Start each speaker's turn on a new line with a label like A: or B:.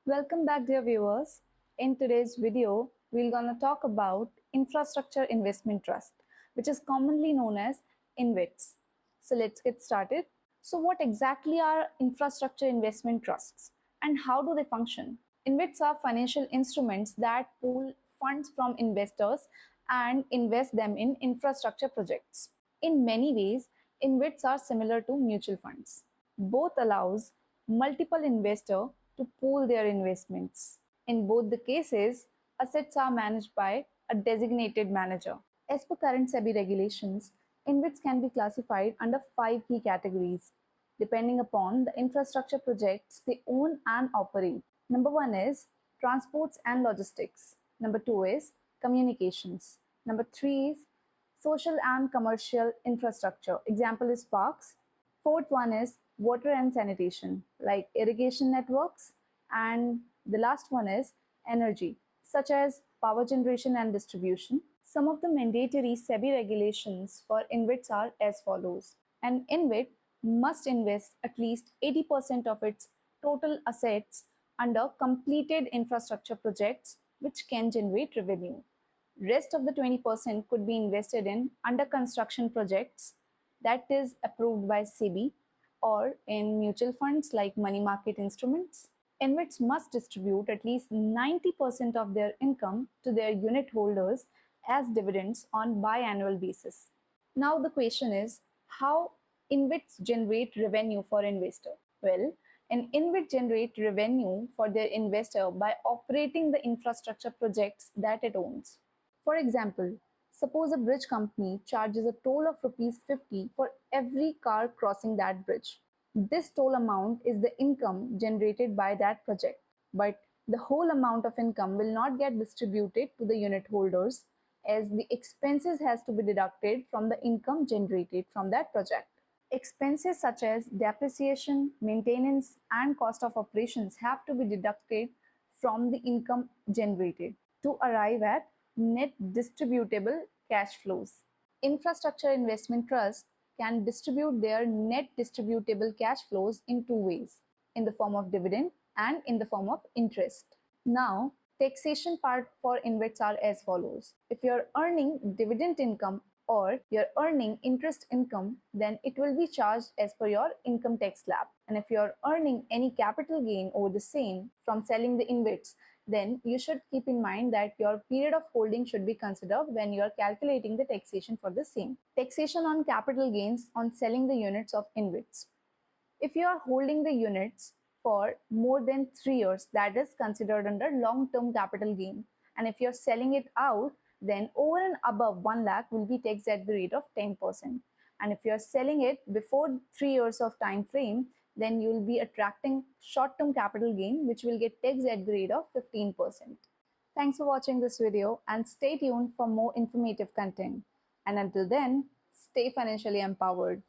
A: Welcome back, dear viewers. In today's video, we're going to talk about Infrastructure Investment Trust, which is commonly known as InvITs. So let's get started. So what exactly are infrastructure investment trusts and how do they function? InvITs are financial instruments that pool funds from investors and invest them in infrastructure projects. In many ways, InvITs are similar to mutual funds. Both allows multiple investors to pool their investments. In both the cases, assets are managed by a designated manager. As per current SEBI regulations, InvITs can be classified under 5 key categories, depending upon the infrastructure projects they own and operate. Number 1 is transports and logistics. Number 2 is communications. Number 3 is social and commercial infrastructure. Example is parks. Fourth one is water and sanitation, like irrigation networks. And the last one is energy, such as power generation and distribution. Some of the mandatory SEBI regulations for InvITs are as follows. An InvIT must invest at least 80% of its total assets under completed infrastructure projects which can generate revenue. Rest of the 20% could be invested in under construction projects that is approved by SEBI or in mutual funds like money market instruments. InvITs must distribute at least 90% of their income to their unit holders as dividends on biannual basis. Now the question is, how InvITs generate revenue for investor? Well, an InvIT generate revenue for their investor by operating the infrastructure projects that it owns. For example, suppose a bridge company charges a toll of rupees 50 for every car crossing that bridge. This toll amount is the income generated by that project, but the whole amount of income will not get distributed to the unit holders as the expenses has to be deducted from the income generated from that project. Expenses such as depreciation, maintenance, and cost of operations have to be deducted from the income generated to arrive at net distributable cash flows. Infrastructure investment trusts can distribute their net distributable cash flows in two ways, in the form of dividend and in the form of interest. Now, taxation part for InvITs are as follows. If you're earning dividend income or you're earning interest income, then it will be charged as per your income tax slab. And if you're earning any capital gain over the same from selling the InvITs, then you should keep in mind that your period of holding should be considered when you are calculating the taxation for the same. Taxation on capital gains on selling the units of InvITs. If you are holding the units for more than 3 years, that is considered under long-term capital gain. And if you're selling it out, then over and above 1 lakh will be taxed at the rate of 10%. And if you're selling it before 3 years of time frame, then you will be attracting short-term capital gain, which will get taxed at the rate of 15%. Thanks for watching this video and stay tuned for more informative content. And until then, stay financially empowered.